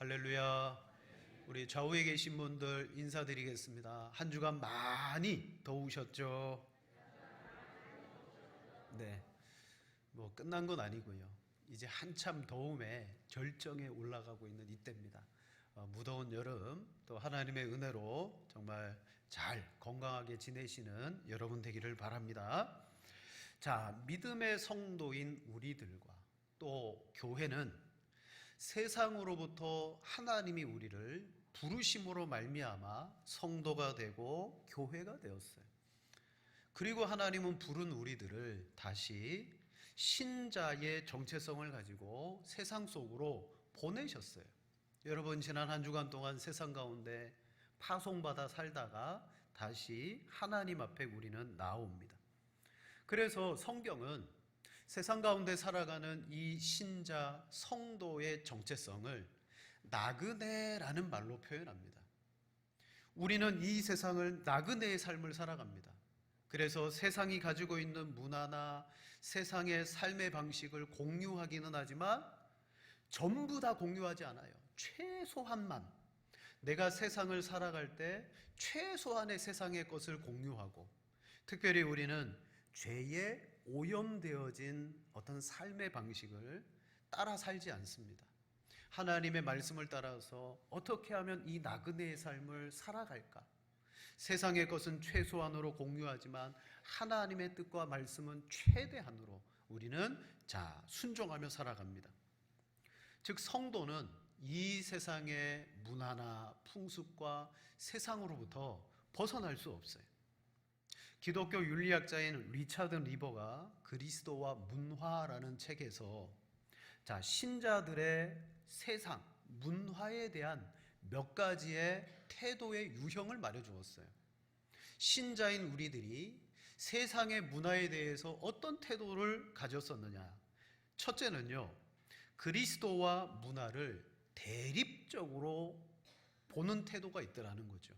할렐루야. 우리 좌우에 계신 분들 인사드리겠습니다. 한 주간 많이 더우셨죠? 네. 뭐 끝난 건 아니고요. 이제 한참 더움의 절정에 올라가고 있는 이때입니다. 무더운 여름 또 하나님의 은혜로 정말 잘 건강하게 지내시는 여러분 되기를 바랍니다. 자, 믿음의 성도인 우리들과 또 교회는 세상으로부터 하나님이 우리를 부르심으로 말미암아 성도가 되고 교회가 되었어요. 그리고 하나님은 부른 우리들을 다시 신자의 정체성을 가지고 세상 속으로 보내셨어요. 여러분, 지난 한 주간 동안 세상 가운데 파송받아 살다가 다시 하나님 앞에 우리는 나옵니다. 그래서 성경은 세상 가운데 살아가는 이 신자 성도의 정체성을 나그네라는 말로 표현합니다. 우리는 이 세상을 나그네의 삶을 살아갑니다. 그래서 세상이 가지고 있는 문화나 세상의 삶의 방식을 공유하기는 하지만 전부 다 공유하지 않아요. 최소한만 내가 세상을 살아갈 때 최소한의 세상의 것을 공유하고, 특별히 우리는 죄에 오염되어진 어떤 삶의 방식을 따라 살지 않습니다. 하나님의 말씀을 따라서 어떻게 하면 이 나그네의 삶을 살아갈까? 세상의 것은 최소한으로 공유하지만 하나님의 뜻과 말씀은 최대한으로 우리는 순종하며 살아갑니다. 즉, 성도는 이 세상의 문화나 풍습과 세상으로부터 벗어날 수 없어요. 기독교 윤리학자인 리차드 리버가 그리스도와 문화라는 책에서 신자들의 세상, 문화에 대한 몇 가지의 태도의 유형을 말해주었어요. 신자인 우리들이 세상의 문화에 대해서 어떤 태도를 가졌었느냐. 첫째는요, 그리스도와 문화를 대립적으로 보는 태도가 있더라는 거죠.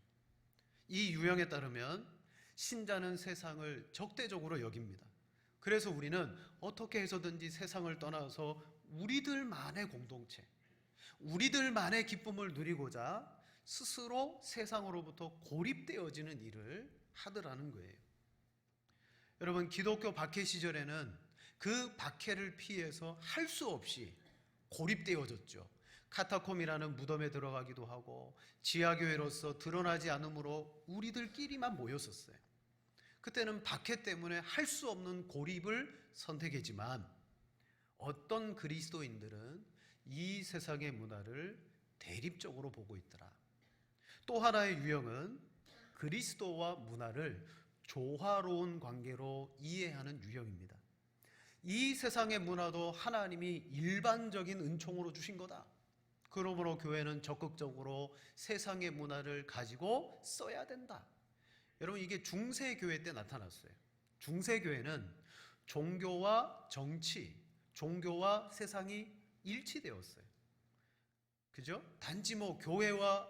이 유형에 따르면 신자는 세상을 적대적으로 여깁니다. 그래서 우리는 어떻게 해서든지 세상을 떠나서 우리들만의 공동체, 우리들만의 기쁨을 누리고자 스스로 세상으로부터 고립되어지는 일을 하더라는 거예요. 여러분, 기독교 박해 시절에는 그 박해를 피해서 할 수 없이 고립되어졌죠. 카타콤이라는 무덤에 들어가기도 하고 지하교회로서 드러나지 않으므로 우리들끼리만 모였었어요. 그때는 박해 때문에 할 수 없는 고립을 선택했지만 어떤 그리스도인들은 이 세상의 문화를 대립적으로 보고 있더라. 또 하나의 유형은 그리스도와 문화를 조화로운 관계로 이해하는 유형입니다. 이 세상의 문화도 하나님이 일반적인 은총으로 주신 거다. 그러므로 교회는 적극적으로 세상의 문화를 가지고 써야 된다. 여러분, 이게 중세교회 때 나타났어요. 중세교회는 종교와 정치, 종교와 세상이 일치되었어요. 그죠? 단지 교회와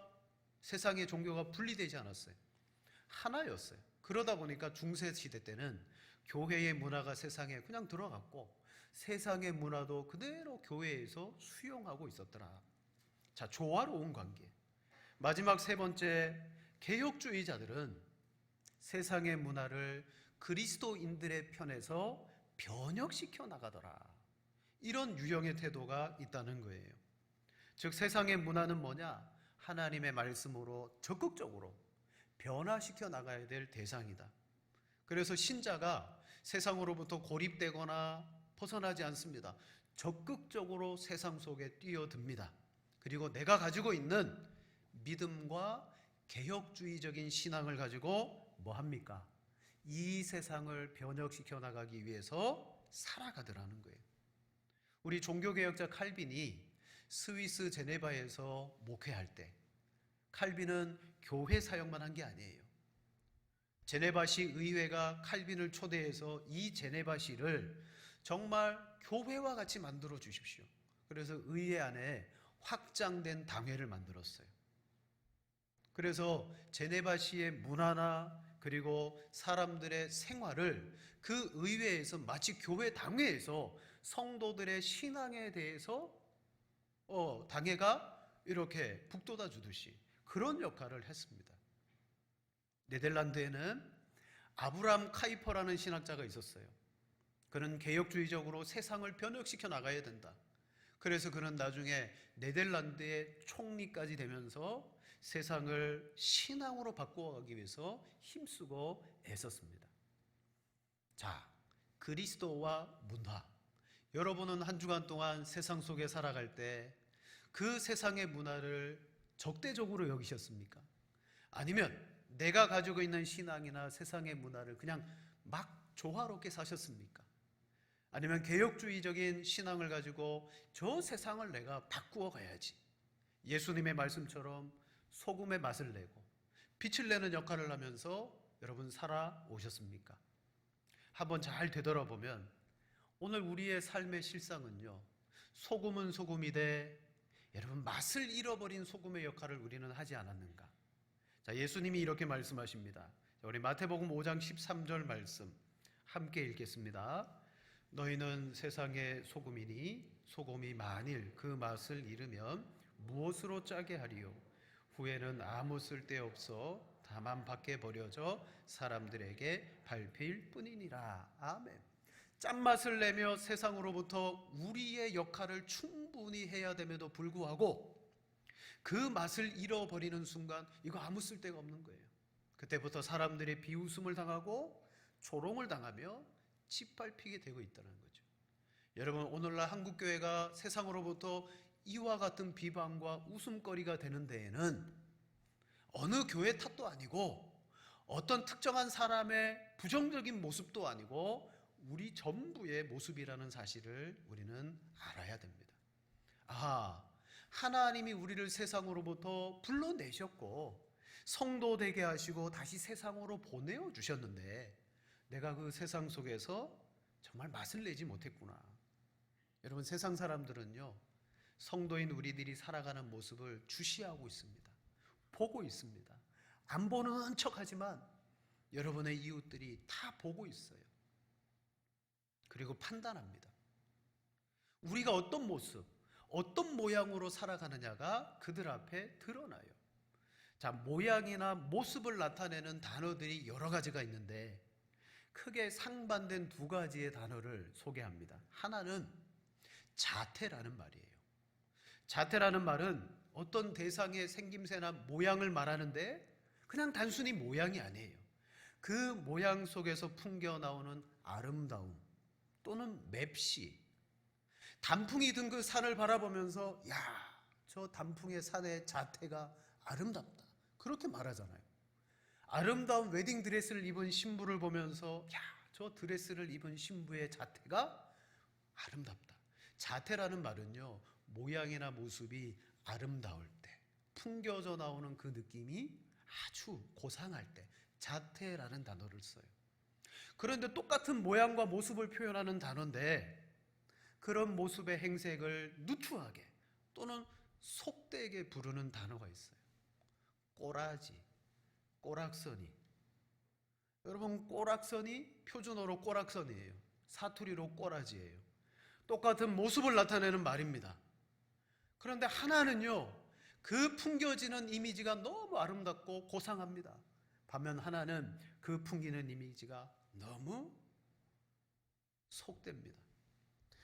세상의 종교가 분리되지 않았어요. 하나였어요. 그러다 보니까 중세시대 때는 교회의 문화가 세상에 그냥 들어갔고 세상의 문화도 그대로 교회에서 수용하고 있었더라. 조화로운 관계. 마지막 세 번째, 개혁주의자들은 세상의 문화를 그리스도인들의 편에서 변혁시켜 나가더라. 이런 유형의 태도가 있다는 거예요. 즉, 세상의 문화는 뭐냐? 하나님의 말씀으로 적극적으로 변화시켜 나가야 될 대상이다. 그래서 신자가 세상으로부터 고립되거나 벗어나지 않습니다. 적극적으로 세상 속에 뛰어듭니다. 그리고 내가 가지고 있는 믿음과 개혁주의적인 신앙을 가지고 뭐 합니까? 이 세상을 변혁시켜 나가기 위해서 살아가더라는 거예요. 우리 종교개혁자 칼빈이 스위스 제네바에서 목회할 때 칼빈은 교회 사역만 한 게 아니에요. 제네바시 의회가 칼빈을 초대해서 이 제네바시를 정말 교회와 같이 만들어 주십시오. 그래서 의회 안에 확장된 당회를 만들었어요. 그래서 제네바시의 문화나 그리고 사람들의 생활을 그 의회에서 마치 교회 당회에서 성도들의 신앙에 대해서 당회가 이렇게 북돋아 주듯이 그런 역할을 했습니다. 네덜란드에는 아브라함 카이퍼라는 신학자가 있었어요. 그는 개혁주의적으로 세상을 변혁시켜 나가야 된다. 그래서 그는 나중에 네덜란드의 총리까지 되면서 세상을 신앙으로 바꾸어가기 위해서 힘쓰고 애썼습니다. 자, 그리스도와 문화. 여러분은 한 주간 동안 세상 속에 살아갈 때 그 세상의 문화를 적대적으로 여기셨습니까? 아니면 내가 가지고 있는 신앙이나 세상의 문화를 그냥 막 조화롭게 사셨습니까? 아니면 개혁주의적인 신앙을 가지고 저 세상을 내가 바꾸어 가야지, 예수님의 말씀처럼 소금의 맛을 내고 빛을 내는 역할을 하면서 여러분 살아오셨습니까? 한번 잘 되돌아보면 오늘 우리의 삶의 실상은요, 소금은 소금이되 여러분 맛을 잃어버린 소금의 역할을 우리는 하지 않았는가? 자, 예수님이 이렇게 말씀하십니다. 우리 마태복음 5장 13절 말씀 함께 읽겠습니다. 너희는 세상의 소금이니 소금이 만일 그 맛을 잃으면 무엇으로 짜게 하리요? 후에는 아무 쓸데없어 다만 밖에 버려져 사람들에게 밟힐 뿐이니라. 아멘. 짠맛을 내며 세상으로부터 우리의 역할을 충분히 해야 됨에도 불구하고 그 맛을 잃어버리는 순간 이거 아무 쓸데가 없는 거예요. 그때부터 사람들이 비웃음을 당하고 조롱을 당하며 짓밟히게 되고 있다는 거죠. 여러분, 오늘날 한국교회가 세상으로부터 이와 같은 비방과 웃음거리가 되는 데에는 어느 교회 탓도 아니고 어떤 특정한 사람의 부정적인 모습도 아니고 우리 전부의 모습이라는 사실을 우리는 알아야 됩니다. 하나님이 우리를 세상으로부터 불러내셨고 성도 되게 하시고 다시 세상으로 보내어 주셨는데 내가 그 세상 속에서 정말 맛을 내지 못했구나. 여러분, 세상 사람들은요, 성도인 우리들이 살아가는 모습을 주시하고 있습니다. 보고 있습니다. 안 보는 척하지만 여러분의 이웃들이 다 보고 있어요. 그리고 판단합니다. 우리가 어떤 모습, 어떤 모양으로 살아가느냐가 그들 앞에 드러나요. 자, 모양이나 모습을 나타내는 단어들이 여러 가지가 있는데 크게 상반된 두 가지의 단어를 소개합니다. 하나는 자태라는 말이에요. 자태라는 말은 어떤 대상의 생김새나 모양을 말하는데 그냥 단순히 모양이 아니에요. 그 모양 속에서 풍겨 나오는 아름다움 또는 맵시, 단풍이 든 그 산을 바라보면서 야, 저 단풍의 산의 자태가 아름답다, 그렇게 말하잖아요. 아름다운 웨딩 드레스를 입은 신부를 보면서 야, 저 드레스를 입은 신부의 자태가 아름답다. 자태라는 말은요, 모양이나 모습이 아름다울 때 풍겨져 나오는 그 느낌이 아주 고상할 때 자태라는 단어를 써요. 그런데 똑같은 모양과 모습을 표현하는 단어인데 그런 모습의 행색을 누추하게 또는 속되게 부르는 단어가 있어요. 꼬라지, 꼬락서니. 여러분, 꼬락서니 표준어로 꼬락서니예요. 사투리로 꼬라지예요. 똑같은 모습을 나타내는 말입니다. 그런데 하나는요, 그 풍겨지는 이미지가 너무 아름답고 고상합니다. 반면 하나는 그 풍기는 이미지가 너무 속됩니다.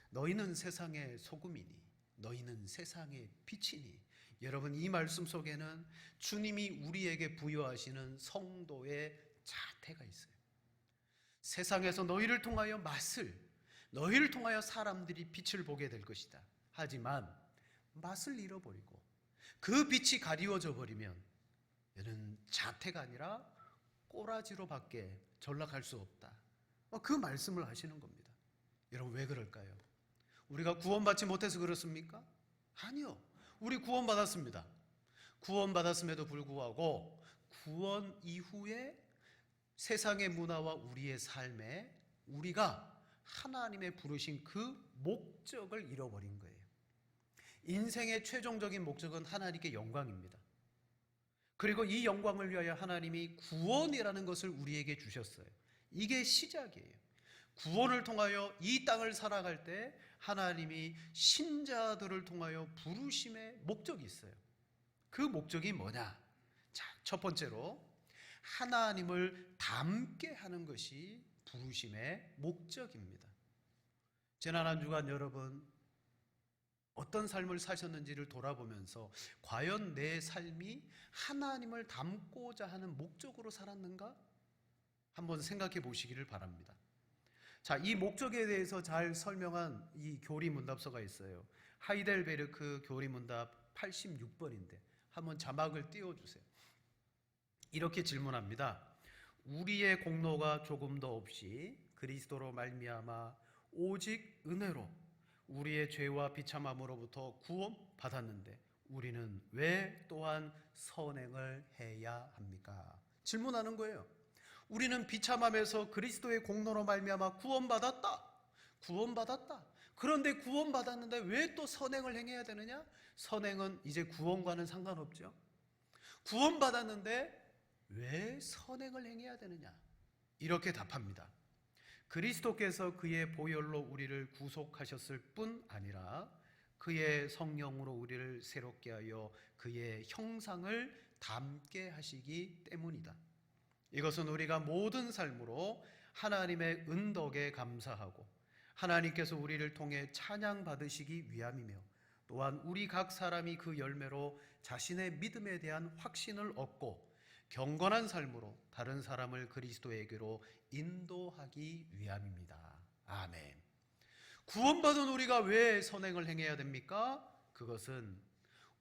너희는 세상의 소금이니 너희는 세상의 빛이니. 여러분, 이 말씀 속에는 주님이 우리에게 부여하시는 성도의 자태가 있어요. 세상에서 너희를 통하여 너희를 통하여 사람들이 빛을 보게 될 것이다. 하지만 맛을 잃어버리고 그 빛이 가리워져 버리면 얘는 자태가 아니라 꼬라지로밖에 전락할 수 없다. 그 말씀을 하시는 겁니다. 여러분, 왜 그럴까요? 우리가 구원받지 못해서 그렇습니까? 아니요. 우리 구원받았습니다. 구원받았음에도 불구하고 구원 이후에 세상의 문화와 우리의 삶에 우리가 하나님의 부르신 그 목적을 잃어버린 거예요. 인생의 최종적인 목적은 하나님께 영광입니다. 그리고 이 영광을 위하여 하나님이 구원이라는 것을 우리에게 주셨어요. 이게 시작이에요. 구원을 통하여 이 땅을 살아갈 때 하나님이 신자들을 통하여 부르심의 목적이 있어요. 그 목적이 뭐냐? 자, 첫 번째로 하나님을 닮게 하는 것이 부르심의 목적입니다. 지난 한 주간 여러분 어떤 삶을 사셨는지를 돌아보면서 과연 내 삶이 하나님을 닮고자 하는 목적으로 살았는가? 한번 생각해 보시기를 바랍니다. 자, 이 목적에 대해서 잘 설명한 이 교리 문답서가 있어요. 하이델베르크 교리 문답 86번인데 한번 자막을 띄워주세요. 이렇게 질문합니다. 우리의 공로가 조금 더 없이 그리스도로 말미암아 오직 은혜로 우리의 죄와 비참함으로부터 구원받았는데 우리는 왜 또한 선행을 해야 합니까? 질문하는 거예요. 우리는 비참함에서 그리스도의 공로로 말미암아 구원받았다. 그런데 구원받았는데 왜 또 선행을 행해야 되느냐? 선행은 이제 구원과는 상관없죠. 구원받았는데 왜 선행을 행해야 되느냐? 이렇게 답합니다. 그리스도께서 그의 보혈로 우리를 구속하셨을 뿐 아니라 그의 성령으로 우리를 새롭게 하여 그의 형상을 닮게 하시기 때문이다. 이것은 우리가 모든 삶으로 하나님의 은덕에 감사하고 하나님께서 우리를 통해 찬양받으시기 위함이며 또한 우리 각 사람이 그 열매로 자신의 믿음에 대한 확신을 얻고 경건한 삶으로 다른 사람을 그리스도에게로 인도하기 위함입니다. 아멘. 구원받은 우리가 왜 선행을 행해야 됩니까? 그것은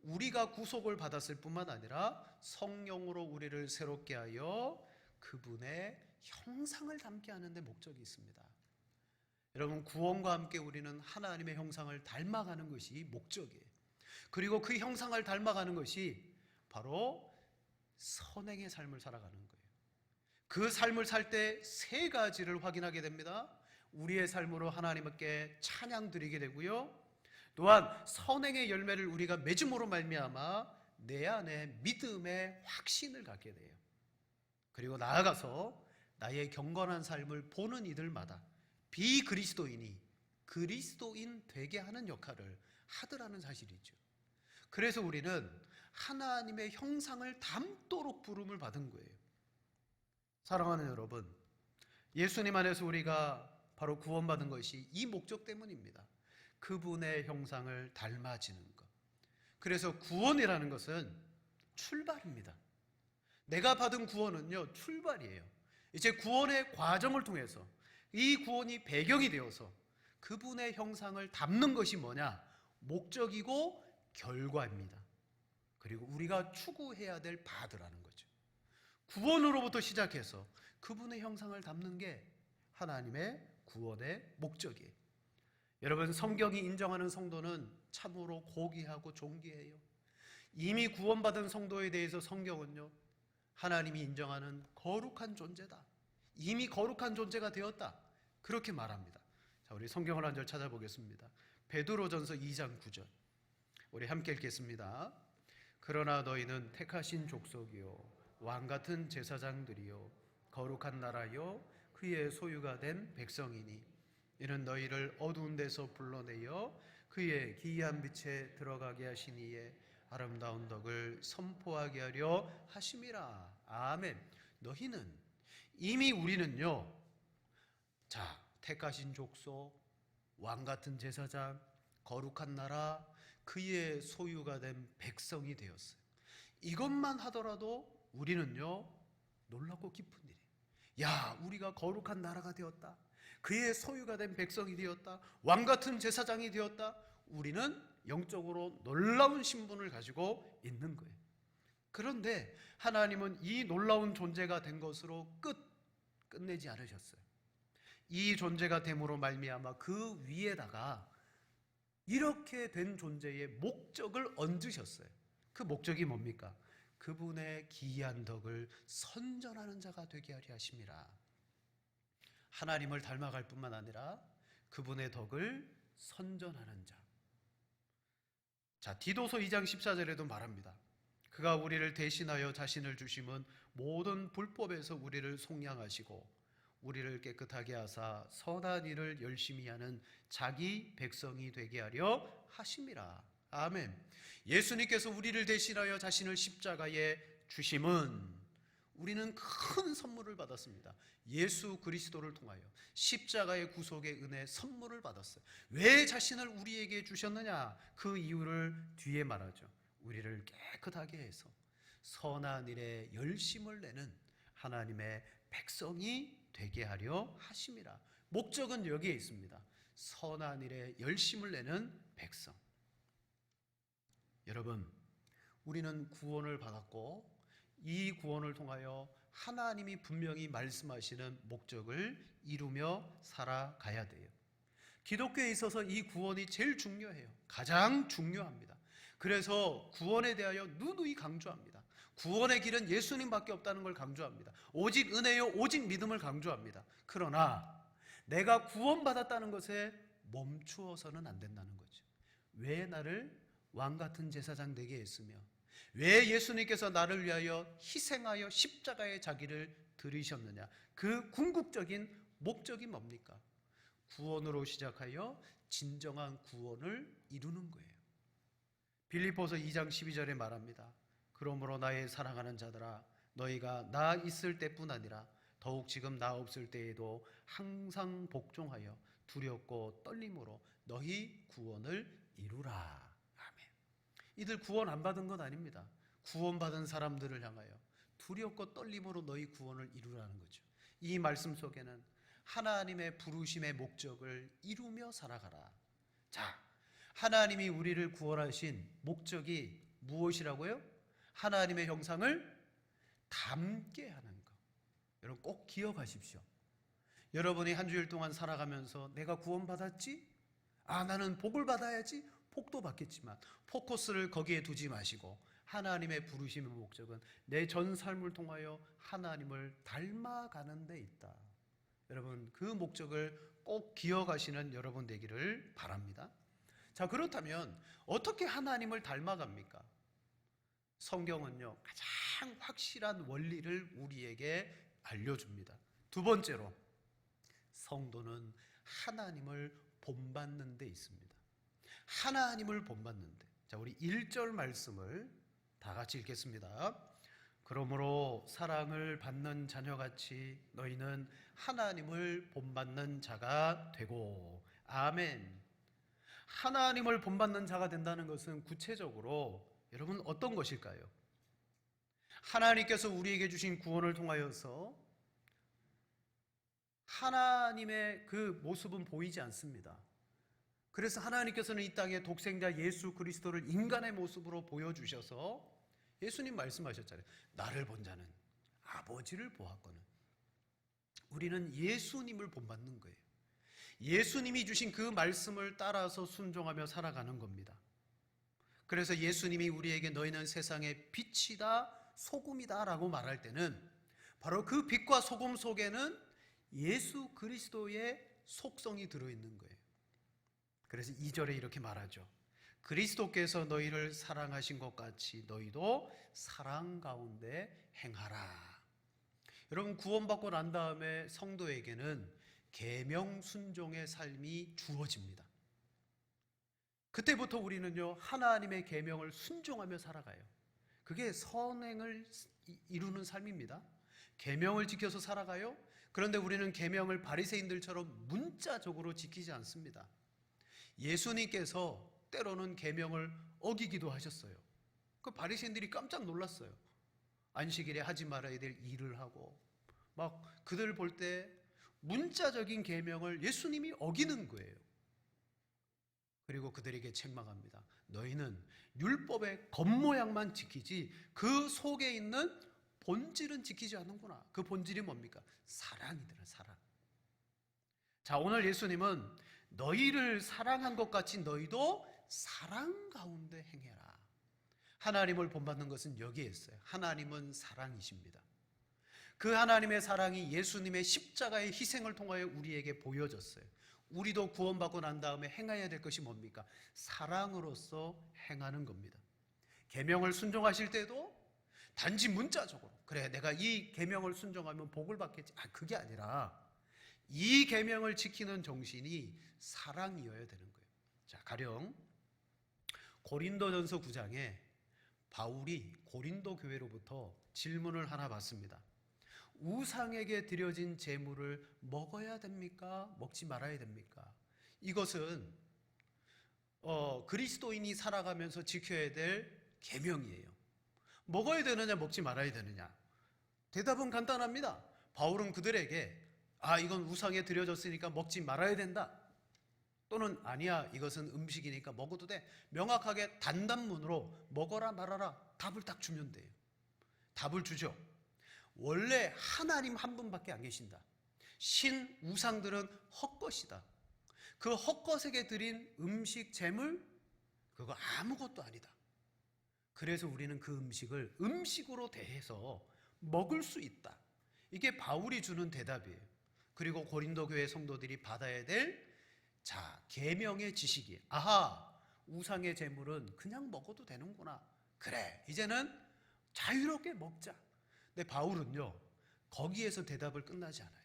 우리가 구속을 받았을 뿐만 아니라 성령으로 우리를 새롭게 하여 그분의 형상을 담게 하는 데 목적이 있습니다. 여러분, 구원과 함께 우리는 하나님의 형상을 닮아가는 것이 목적이에요. 그리고 그 형상을 닮아가는 것이 바로 선행의 삶을 살아가는 거예요. 그 삶을 살 때 세 가지를 확인하게 됩니다. 우리의 삶으로 하나님께 찬양 드리게 되고요. 또한 선행의 열매를 우리가 맺음으로 말미암아 내 안에 믿음의 확신을 갖게 돼요. 그리고 나아가서 나의 경건한 삶을 보는 이들마다 비그리스도인이 그리스도인 되게 하는 역할을 하더라는 사실이죠. 그래서 우리는 하나님의 형상을 닮도록 부름을 받은 거예요. 사랑하는 여러분, 예수님 안에서 우리가 바로 구원받은 것이 이 목적 때문입니다. 그분의 형상을 닮아지는 것. 그래서 구원이라는 것은 출발입니다. 내가 받은 구원은요, 출발이에요. 이제 구원의 과정을 통해서 이 구원이 배경이 되어서 그분의 형상을 담는 것이 뭐냐? 목적이고 결과입니다. 그리고 우리가 추구해야 될 바들하는 거죠. 구원으로부터 시작해서 그분의 형상을 담는 게 하나님의 구원의 목적이에요. 여러분, 성경이 인정하는 성도는 참으로 고귀하고 존귀해요. 이미 구원받은 성도에 대해서 성경은요, 하나님이 인정하는 거룩한 존재다. 이미 거룩한 존재가 되었다. 그렇게 말합니다. 자, 우리 성경을 한 절 찾아보겠습니다. 베드로전서 2장 9절. 우리 함께 읽겠습니다. 그러나 너희는 택하신 족속이요 왕같은 제사장들이요 거룩한 나라요 그의 소유가 된 백성이니 이는 너희를 어두운 데서 불러내어 그의 기이한 빛에 들어가게 하신 이의 아름다운 덕을 선포하게 하려 하심이라. 아멘. 너희는 이미 우리는요, 자, 택하신 족속, 왕같은 제사장, 거룩한 나라, 그의 소유가 된 백성이 되었어요. 이것만 하더라도 우리는요, 놀랍고 기쁜 일이에요. 야, 우리가 거룩한 나라가 되었다. 그의 소유가 된 백성이 되었다. 왕같은 제사장이 되었다. 우리는 영적으로 놀라운 신분을 가지고 있는 거예요. 그런데 하나님은 이 놀라운 존재가 된 것으로 끝내지 않으셨어요. 이 존재가 됨으로 말미암아 그 위에다가 이렇게 된 존재의 목적을 얹으셨어요. 그 목적이 뭡니까? 그분의 기이한 덕을 선전하는 자가 되게 하려 하심이라. 하나님을 닮아갈 뿐만 아니라 그분의 덕을 선전하는 자. 자, 디도서 2장 14절에도 말합니다. 그가 우리를 대신하여 자신을 주심은 모든 불법에서 우리를 속량하시고 우리를 깨끗하게 하사 선한 일을 열심히 하는 자기 백성이 되게 하려 하심이라. 아멘. 예수님께서 우리를 대신하여 자신을 십자가에 주심은 우리는 큰 선물을 받았습니다. 예수 그리스도를 통하여 십자가의 구속의 은혜 선물을 받았어요. 왜 자신을 우리에게 주셨느냐? 그 이유를 뒤에 말하죠. 우리를 깨끗하게 해서 선한 일에 열심을 내는 하나님의 백성이 되게 하려 하심이라. 목적은 여기에 있습니다. 선한 일에 열심을 내는 백성. 여러분, 우리는 구원을 받았고 이 구원을 통하여 하나님이 분명히 말씀하시는 목적을 이루며 살아가야 돼요. 기독교에 있어서 이 구원이 제일 중요해요. 가장 중요합니다. 그래서 구원에 대하여 누누이 강조합니다. 구원의 길은 예수님밖에 없다는 걸 강조합니다. 오직 은혜요 오직 믿음을 강조합니다. 그러나 내가 구원받았다는 것에 멈추어서는 안 된다는 거죠. 왜 나를 왕같은 제사장 되게 했으며 왜 예수님께서 나를 위하여 희생하여 십자가의 자기를 들이셨느냐? 그 궁극적인 목적이 뭡니까? 구원으로 시작하여 진정한 구원을 이루는 거예요. 빌립보서 2장 12절에 말합니다. 그러므로 나의 사랑하는 자들아 너희가 나 있을 때뿐 아니라 더욱 지금 나 없을 때에도 항상 복종하여 두렵고 떨림으로 너희 구원을 이루라. 아멘. 이들 구원 안 받은 건 아닙니다. 구원받은 사람들을 향하여 두렵고 떨림으로 너희 구원을 이루라는 거죠. 이 말씀 속에는 하나님의 부르심의 목적을 이루며 살아가라. 자, 하나님이 우리를 구원하신 목적이 무엇이라고요? 하나님의 형상을 닮게 하는 것. 여러분 꼭 기억하십시오. 여러분이 한 주일 동안 살아가면서 내가 구원받았지? 나는 복을 받아야지? 복도 받겠지만 포커스를 거기에 두지 마시고 하나님의 부르심의 목적은 내 전 삶을 통하여 하나님을 닮아가는 데 있다. 여러분 그 목적을 꼭 기억하시는 여러분 되기를 바랍니다. 자, 그렇다면 어떻게 하나님을 닮아갑니까? 성경은요 가장 확실한 원리를 우리에게 알려줍니다. 두 번째로 성도는 하나님을 본받는 데 있습니다. 하나님을 본받는 데. 자, 우리 1절 말씀을 다 같이 읽겠습니다. 그러므로 사랑을 받는 자녀같이 너희는 하나님을 본받는 자가 되고. 아멘. 하나님을 본받는 자가 된다는 것은 구체적으로 여러분 어떤 것일까요? 하나님께서 우리에게 주신 구원을 통하여서 하나님의 그 모습은 보이지 않습니다. 그래서 하나님께서는 이 땅에 독생자 예수 그리스도를 인간의 모습으로 보여주셔서 예수님 말씀하셨잖아요. 나를 본 자는 아버지를 보았거늘. 우리는 예수님을 본받는 거예요. 예수님이 주신 그 말씀을 따라서 순종하며 살아가는 겁니다. 그래서 예수님이 우리에게 너희는 세상의 빛이다 소금이다 라고 말할 때는 바로 그 빛과 소금 속에는 예수 그리스도의 속성이 들어있는 거예요. 그래서 2절에 이렇게 말하죠. 그리스도께서 너희를 사랑하신 것 같이 너희도 사랑 가운데 행하라. 여러분 구원받고 난 다음에 성도에게는 계명 순종의 삶이 주어집니다. 그때부터 우리는요 하나님의 계명을 순종하며 살아가요. 그게 선행을 이루는 삶입니다. 계명을 지켜서 살아가요. 그런데 우리는 계명을 바리새인들처럼 문자적으로 지키지 않습니다. 예수님께서 때로는 계명을 어기기도 하셨어요. 그 바리새인들이 깜짝 놀랐어요. 안식일에 하지 말아야 될 일을 하고 막 그들 볼 때 문자적인 계명을 예수님이 어기는 거예요. 그리고 그들에게 책망합니다. 너희는 율법의 겉모양만 지키지 그 속에 있는 본질은 지키지 않는구나. 그 본질이 뭡니까? 사랑이더라, 사랑. 자, 오늘 예수님은 너희를 사랑한 것 같이 너희도 사랑 가운데 행해라. 하나님을 본받는 것은 여기에 있어요. 하나님은 사랑이십니다. 그 하나님의 사랑이 예수님의 십자가의 희생을 통하여 우리에게 보여졌어요. 우리도 구원받고 난 다음에 행해야 될 것이 뭡니까? 사랑으로서 행하는 겁니다. 계명을 순종하실 때도 단지 문자적으로 그래 내가 이 계명을 순종하면 복을 받겠지. 그게 아니라 이 계명을 지키는 정신이 사랑이어야 되는 거예요. 자, 가령 고린도전서 9장에 바울이 고린도 교회로부터 질문을 하나 받습니다. 우상에게 드려진 제물을 먹어야 됩니까? 먹지 말아야 됩니까? 이것은 그리스도인이 살아가면서 지켜야 될 계명이에요. 먹어야 되느냐 먹지 말아야 되느냐? 대답은 간단합니다. 바울은 그들에게 이건 우상에 드려졌으니까 먹지 말아야 된다, 또는 아니야 이것은 음식이니까 먹어도 돼, 명확하게 단단문으로 먹어라 말아라 답을 딱 주면 돼요. 답을 주죠. 원래 하나님 한 분밖에 안 계신다. 신 우상들은 헛것이다. 그 헛것에게 드린 음식 재물 그거 아무것도 아니다. 그래서 우리는 그 음식을 음식으로 대해서 먹을 수 있다. 이게 바울이 주는 대답이에요. 그리고 고린도 교회 성도들이 받아야 될 계명의 지식이, 우상의 제물은 그냥 먹어도 되는구나. 그래, 이제는 자유롭게 먹자. 근데 바울은요, 거기에서 대답을 끝나지 않아요.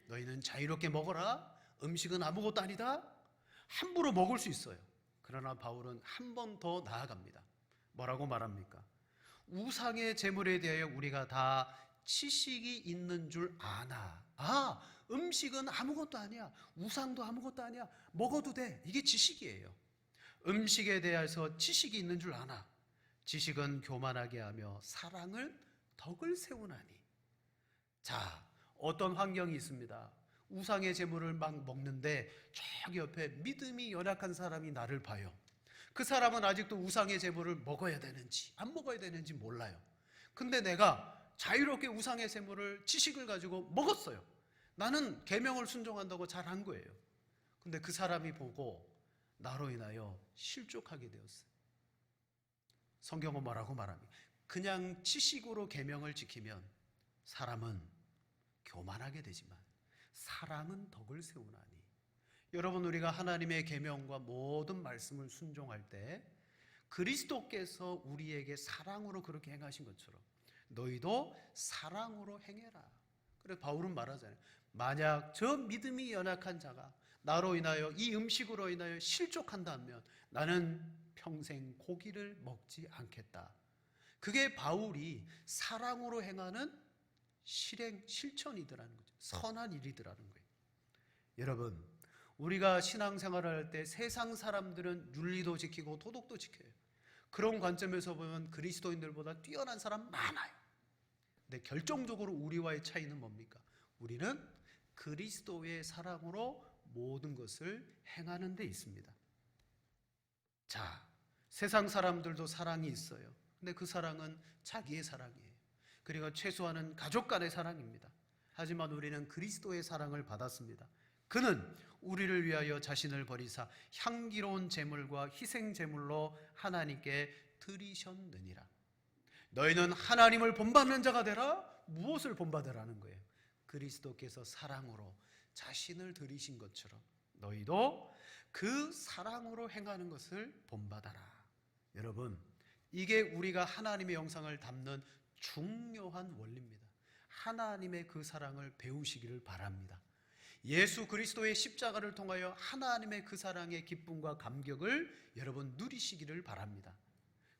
너희는 자유롭게 먹어라. 음식은 아무것도 아니다. 함부로 먹을 수 있어요. 그러나 바울은 한 번 더 나아갑니다. 뭐라고 말합니까? 우상의 제물에 대하여 우리가 다 지식이 있는 줄 아나. 음식은 아무것도 아니야. 우상도 아무것도 아니야. 먹어도 돼. 이게 지식이에요. 음식에 대해서 지식이 있는 줄 아나. 지식은 교만하게 하며 사랑을 덕을 세우나니. 어떤 환경이 있습니다. 우상의 제물을 막 먹는데 저기 옆에 믿음이 연약한 사람이 나를 봐요. 그 사람은 아직도 우상의 제물을 먹어야 되는지 안 먹어야 되는지 몰라요. 근데 내가 자유롭게 우상의 제물을 지식을 가지고 먹었어요. 나는 계명을 순종한다고 잘한 거예요. 근데 그 사람이 보고 나로 인하여 실족하게 되었어요. 성경은 뭐라고 말합니까? 그냥 지식으로 계명을 지키면 사람은 교만하게 되지만 사랑은 덕을 세우나니. 여러분, 우리가 하나님의 계명과 모든 말씀을 순종할 때 그리스도께서 우리에게 사랑으로 그렇게 행하신 것처럼 너희도 사랑으로 행해라. 그래서 바울은 말하잖아요. 만약 저 믿음이 연약한 자가 나로 인하여 이 음식으로 인하여 실족한다면 나는 평생 고기를 먹지 않겠다. 그게 바울이 사랑으로 행하는 실천이더라는 거죠. 선한 일이더라는 거예요. 여러분, 우리가 신앙생활을 할 때 세상 사람들은 윤리도 지키고 도덕도 지켜요. 그런 관점에서 보면 그리스도인들보다 뛰어난 사람 많아요. 근데 결정적으로 우리와의 차이는 뭡니까? 우리는 그리스도의 사랑으로 모든 것을 행하는 데 있습니다. 세상 사람들도 사랑이 있어요. 근데 그 사랑은 자기의 사랑이에요. 그리고 최소한은 가족 간의 사랑입니다. 하지만 우리는 그리스도의 사랑을 받았습니다. 그는 우리를 위하여 자신을 버리사 향기로운 제물과 희생 제물로 하나님께 드리셨느니라. 너희는 하나님을 본받는 자가 되라. 무엇을 본받으라는 거예요? 그리스도께서 사랑으로 자신을 드리신 것처럼 너희도 그 사랑으로 행하는 것을 본받아라. 여러분, 이게 우리가 하나님의 영상을 담는 중요한 원리입니다. 하나님의 그 사랑을 배우시기를 바랍니다. 예수 그리스도의 십자가를 통하여 하나님의 그 사랑의 기쁨과 감격을 여러분 누리시기를 바랍니다.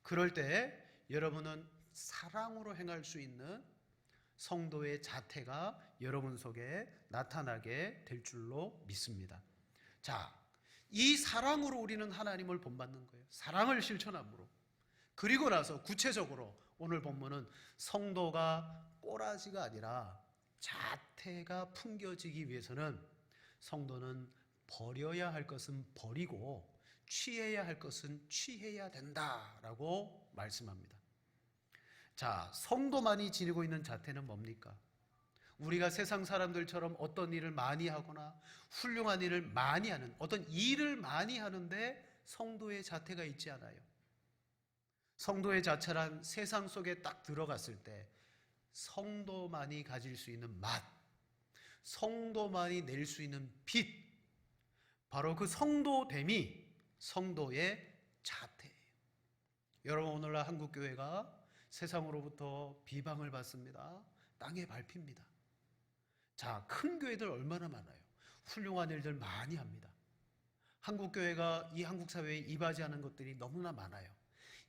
그럴 때 여러분은 사랑으로 행할 수 있는 성도의 자태가 여러분 속에 나타나게 될 줄로 믿습니다. 이 사랑으로 우리는 하나님을 본받는 거예요. 사랑을 실천함으로. 그리고 나서 구체적으로 오늘 본문은 성도가 꼬라지가 아니라 자태가 풍겨지기 위해서는 성도는 버려야 할 것은 버리고 취해야 할 것은 취해야 된다라고 말씀합니다. 성도만이 지니고 있는 자태는 뭡니까? 우리가 세상 사람들처럼 어떤 일을 많이 하거나 훌륭한 일을 많이 하는, 어떤 일을 많이 하는데 성도의 자태가 있지 않아요. 성도의 자체란 세상 속에 딱 들어갔을 때 성도만이 가질 수 있는 맛, 성도만이 낼 수 있는 빛, 바로 그 성도됨이 성도의 자태예요. 여러분, 오늘날 한국교회가 세상으로부터 비방을 받습니다. 땅에 밟힙니다. 큰 교회들 얼마나 많아요. 훌륭한 일들 많이 합니다. 한국교회가 이 한국 사회에 이바지하는 것들이 너무나 많아요.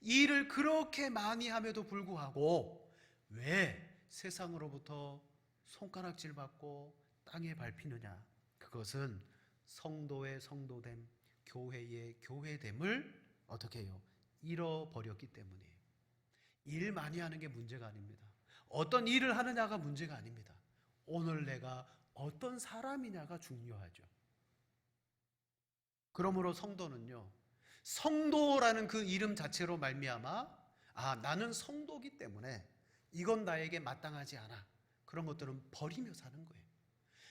이 일을 그렇게 많이 함에도 불구하고 왜 세상으로부터 손가락질 받고 땅에 밟히느냐? 그것은 성도의 성도됨, 교회의 교회됨을 어떻게 해요? 잃어버렸기 때문이에요. 일 많이 하는 게 문제가 아닙니다. 어떤 일을 하느냐가 문제가 아닙니다. 오늘 내가 어떤 사람이냐가 중요하죠. 그러므로 성도는요, 성도라는 그 이름 자체로 말미암아 나는 성도기 때문에 이건 나에게 마땅하지 않아. 그런 것들은 버리며 사는 거예요.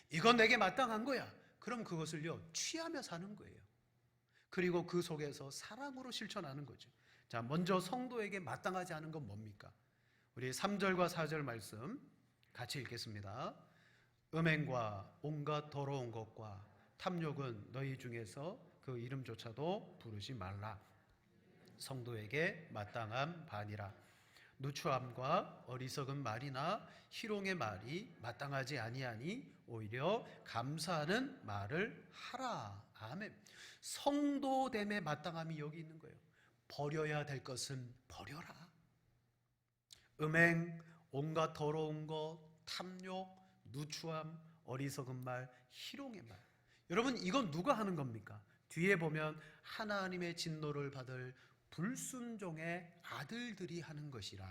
이건 내게 마땅한 거야. 그럼 그것을요, 취하며 사는 거예요. 그리고 그 속에서 사랑으로 실천하는 거죠. 자, 먼저 성도에게 마땅하지 않은 건 뭡니까? 우리 3절과 4절 말씀 같이 읽겠습니다. 음행과 온갖 더러운 것과 탐욕은 너희 중에서 그 이름조차도 부르지 말라. 성도에게 마땅한 반이라. 누추함과 어리석은 말이나 희롱의 말이 마땅하지 아니하니 오히려 감사하는 말을 하라. 아멘. 성도됨의 마땅함이 여기 있는 거예요. 버려야 될 것은 버려라. 음행, 온갖 더러운 것, 탐욕, 누추함, 어리석은 말, 희롱의 말. 여러분, 이건 누가 하는 겁니까? 뒤에 보면 하나님의 진노를 받을 불순종의 아들들이 하는 것이라.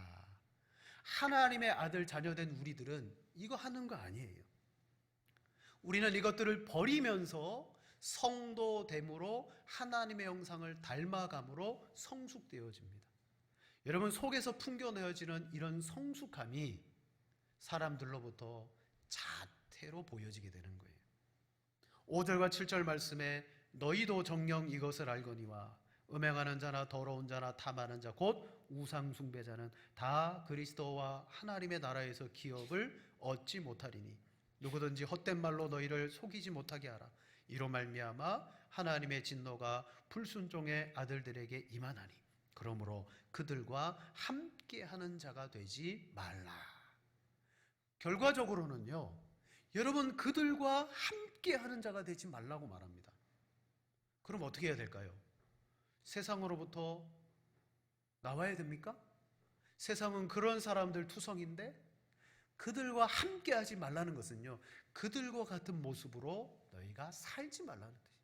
하나님의 아들 자녀된 우리들은 이거 하는 거 아니에요. 우리는 이것들을 버리면서 성도됨으로 하나님의 형상을 닮아감으로 성숙되어집니다. 여러분, 속에서 풍겨내어지는 이런 성숙함이 사람들로부터 자태로 보여지게 되는 거예요. 5절과 7절 말씀에 너희도 정녕 이것을 알거니와 음행하는 자나 더러운 자나 탐하는 자 곧 우상 숭배자는 다 그리스도와 하나님의 나라에서 기업을 얻지 못하리니 누구든지 헛된 말로 너희를 속이지 못하게 하라. 이로 말미암아 하나님의 진노가 불순종의 아들들에게 임하나니 그러므로 그들과 함께하는 자가 되지 말라. 결과적으로는요, 여러분 그들과 함께하는 자가 되지 말라고 말합니다. 그럼 어떻게 해야 될까요? 세상으로부터 나와야 됩니까? 세상은 그런 사람들 투성인데 그들과 함께하지 말라는 것은요, 그들과 같은 모습으로 너희가 살지 말라는 뜻이에요.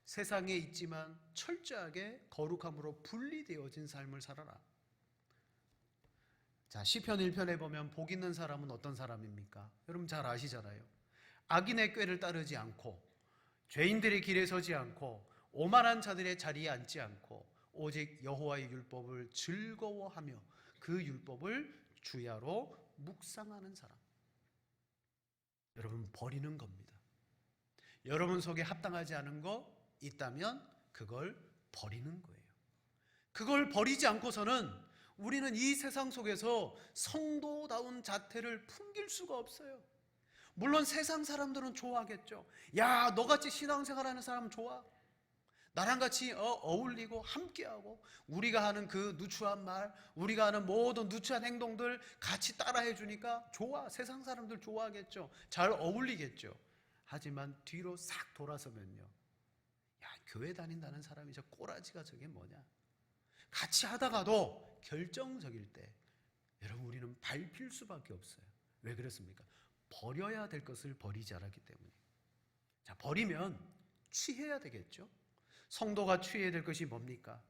세상에 있지만 철저하게 거룩함으로 분리되어진 삶을 살아라. 자, 시편 1편에 보면 복 있는 사람은 어떤 사람입니까? 여러분 잘 아시잖아요. 악인의 꾀를 따르지 않고 죄인들의 길에 서지 않고 오만한 자들의 자리에 앉지 않고 오직 여호와의 율법을 즐거워하며 그 율법을 주야로 묵상하는 사람. 여러분 버리는 겁니다. 여러분 속에 합당하지 않은 거 있다면 그걸 버리는 거예요. 그걸 버리지 않고서는 우리는 이 세상 속에서 성도다운 자태를 풍길 수가 없어요. 물론 세상 사람들은 좋아하겠죠. 야, 너같이 신앙생활하는 사람 좋아. 나랑 같이 어울리고 함께하고 우리가 하는 그 누추한 말, 우리가 하는 모든 누추한 행동들 같이 따라해 주니까 좋아. 세상 사람들 좋아하겠죠. 잘 어울리겠죠. 하지만 뒤로 싹 돌아서면요, 야, 교회 다닌다는 사람이 저 꼬라지가 저게 뭐냐. 같이 하다가도 결정적일 때 여러분 우리는 밟힐 수밖에 없어요. 왜 그렇습니까? 버려야 될 것을 버리지 않았기 때문에. 자, 버리면 취해야 되겠죠. 성도가 취해야 될 것이 뭡니까?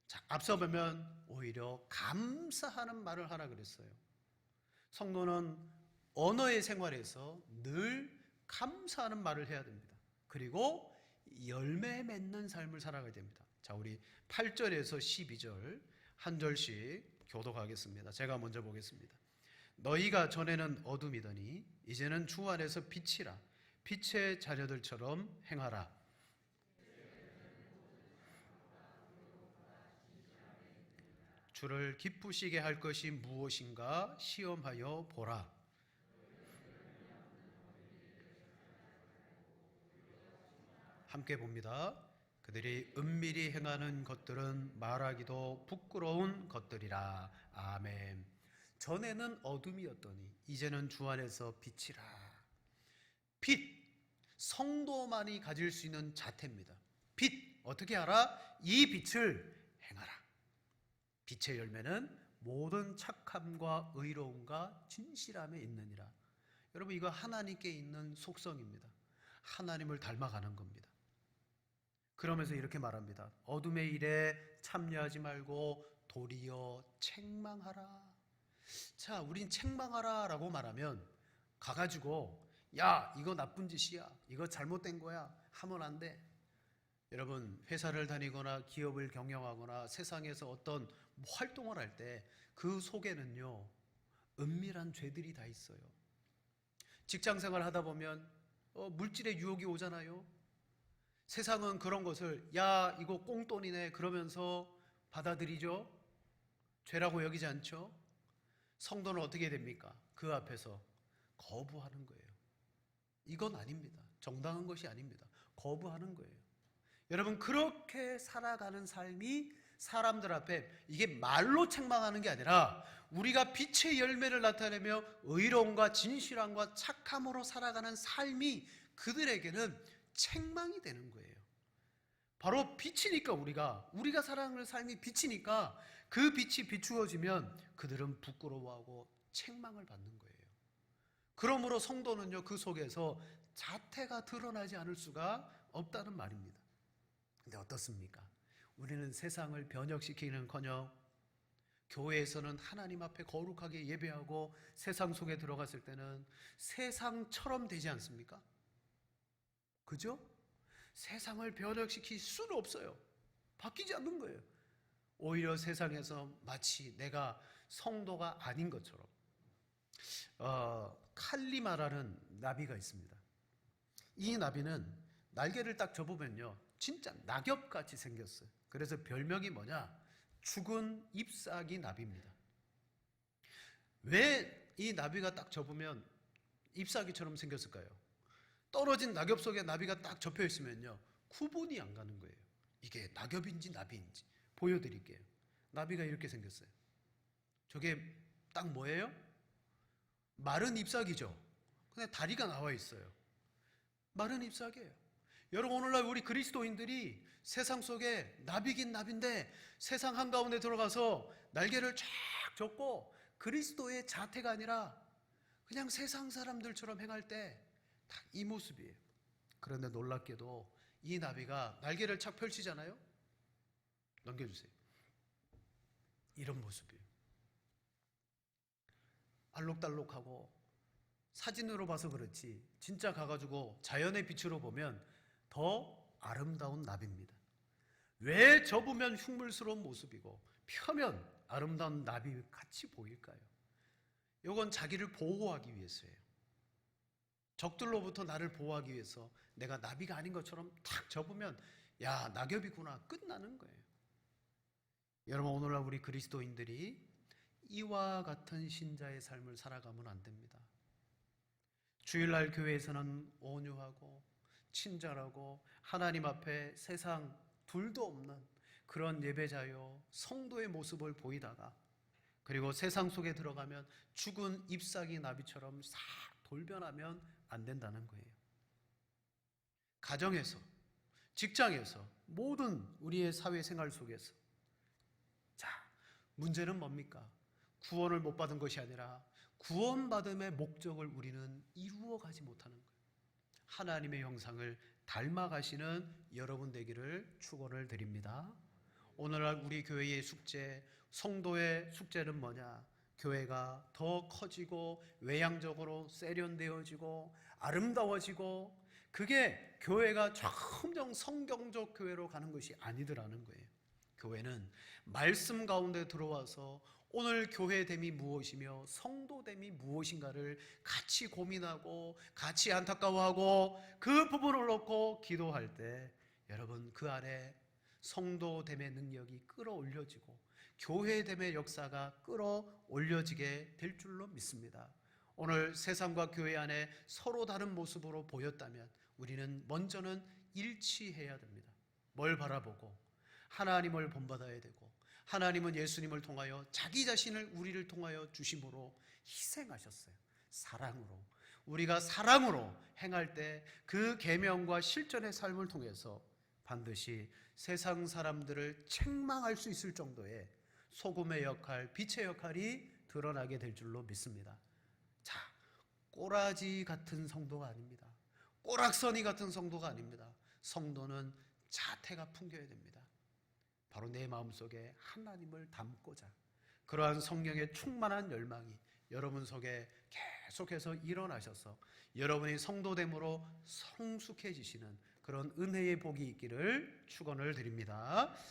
자, 앞서 보면 오히려 감사하는 말을 하라 그랬어요. 성도는 언어의 생활에서 늘 감사하는 말을 해야 됩니다. 그리고 열매 맺는 삶을 살아가야 됩니다. 자, 우리 8절에서 12절 한 절씩 교독하겠습니다. 제가 먼저 보겠습니다. 너희가 전에는 어둠이더니 이제는 주 안에서 빛이라. 빛의 자녀들처럼 행하라. 주를 기쁘시게 할 것이 무엇인가 시험하여 보라. 함께 봅니다. 그들이 은밀히 행하는 것들은 말하기도 부끄러운 것들이라. 아멘. 전에는 어둠이었더니 이제는 주 안에서 빛이라. 빛, 성도만이 가질 수 있는 자태입니다. 빛, 어떻게 알아? 이 빛을 행하라. 빛의 열매는 모든 착함과 의로움과 진실함에 있느니라. 여러분, 이거 하나님께 있는 속성입니다. 하나님을 닮아가는 겁니다. 그러면서 이렇게 말합니다. 어둠의 일에 참여하지 말고 도리어 책망하라. 자, 우린 책망하라 라고 말하면 가가지고 야, 이거 나쁜 짓이야, 이거 잘못된 거야 하면 안 돼. 여러분, 회사를 다니거나 기업을 경영하거나 세상에서 어떤 활동을 할 때 그 속에는요, 은밀한 죄들이 다 있어요. 직장생활 하다 보면 물질의 유혹이 오잖아요. 세상은 그런 것을 야, 이거 꽁돈이네 그러면서 받아들이죠. 죄라고 여기지 않죠. 성도는 어떻게 됩니까? 그 앞에서 거부하는 거예요. 이건 아닙니다. 정당한 것이 아닙니다. 거부하는 거예요. 여러분, 그렇게 살아가는 삶이 사람들 앞에, 이게 말로 책망하는 게 아니라 우리가 빛의 열매를 나타내며 의로움과 진실함과 착함으로 살아가는 삶이 그들에게는 책망이 되는 거예요. 바로 빛이니까, 우리가 살아가는 삶이 빛이니까 그 빛이 비추어지면 그들은 부끄러워하고 책망을 받는 거예요. 그러므로 성도는요, 그 속에서 자태가 드러나지 않을 수가 없다는 말입니다. 근데 어떻습니까? 우리는 세상을 변혁시키는커녕 교회에서는 하나님 앞에 거룩하게 예배하고 세상 속에 들어갔을 때는 세상처럼 되지 않습니까? 그죠? 세상을 변혁시킬 수는 없어요. 바뀌지 않는 거예요. 오히려 세상에서 마치 내가 성도가 아닌 것처럼. 칼리마라는 나비가 있습니다. 이 나비는 날개를 딱 접으면요, 진짜 낙엽같이 생겼어요. 그래서 별명이 뭐냐? 죽은 잎사귀 나비입니다. 왜 이 나비가 딱 접으면 잎사귀처럼 생겼을까요? 떨어진 낙엽 속에 나비가 딱 접혀 있으면요, 구분이 안 가는 거예요. 이게 낙엽인지 나비인지. 보여드릴게요. 나비가 이렇게 생겼어요. 저게 딱 뭐예요? 마른 잎사귀죠. 근데 다리가 나와 있어요. 마른 잎사귀예요. 여러분, 오늘날 우리 그리스도인들이 세상 속에 나비긴 나비인데 세상 한가운데 들어가서 날개를 쫙 접고 그리스도의 자태가 아니라 그냥 세상 사람들처럼 행할 때 딱 이 모습이에요. 그런데 놀랍게도 이 나비가 날개를 착 펼치잖아요. 넘겨주세요. 이런 모습이에요. 알록달록하고 사진으로 봐서 그렇지 진짜 가가지고 자연의 빛으로 보면 더 아름다운 나비입니다. 왜 접으면 흉물스러운 모습이고 펴면 아름다운 나비 같이 보일까요? 이건 자기를 보호하기 위해서예요. 적들로부터 나를 보호하기 위해서 내가 나비가 아닌 것처럼 탁 접으면 야, 낙엽이구나, 끝나는 거예요. 여러분, 오늘날 우리 그리스도인들이 이와 같은 신자의 삶을 살아가면 안 됩니다. 주일날 교회에서는 온유하고 친절하고 하나님 앞에 세상 둘도 없는 그런 예배자요 성도의 모습을 보이다가, 그리고 세상 속에 들어가면 죽은 잎사귀 나비처럼 싹 돌변하면 안 된다는 거예요. 가정에서, 직장에서, 모든 우리의 사회생활 속에서. 자, 문제는 뭡니까? 구원을 못 받은 것이 아니라 구원받음의 목적을 우리는 이루어가지 못하는 거예요. 하나님의 형상을 닮아가시는 여러분 되기를 축원을 드립니다. 오늘날 우리 교회의 숙제, 성도의 숙제는 뭐냐? 교회가 더 커지고 외향적으로 세련되어지고 아름다워지고, 그게 교회가 점점 성경적 교회로 가는 것이 아니더라는 거예요. 교회는 말씀 가운데 들어와서 오늘 교회됨이 무엇이며 성도됨이 무엇인가를 같이 고민하고 같이 안타까워하고 그 부분을 놓고 기도할 때 여러분, 그 안에 성도됨의 능력이 끌어올려지고 교회됨의 역사가 끌어올려지게 될 줄로 믿습니다. 오늘 세상과 교회 안에 서로 다른 모습으로 보였다면 우리는 먼저는 일치해야 됩니다. 뭘 바라보고? 하나님을 본받아야 되고, 하나님은 예수님을 통하여 자기 자신을 우리를 통하여 주심으로 희생하셨어요. 사랑으로. 우리가 사랑으로 행할 때 그 계명과 실전의 삶을 통해서 반드시 세상 사람들을 책망할 수 있을 정도의 소금의 역할, 빛의 역할이 드러나게 될 줄로 믿습니다. 자, 꼬라지 같은 성도가 아닙니다. 꼬락서니 같은 성도가 아닙니다. 성도는 자태가 풍겨야 됩니다. 바로 내 마음속에 하나님을 담고자 그러한 성령의 충만한 열망이 여러분 속에 계속해서 일어나셔서 여러분이 성도됨으로 성숙해지시는 그런 은혜의 복이 있기를 축원을 드립니다.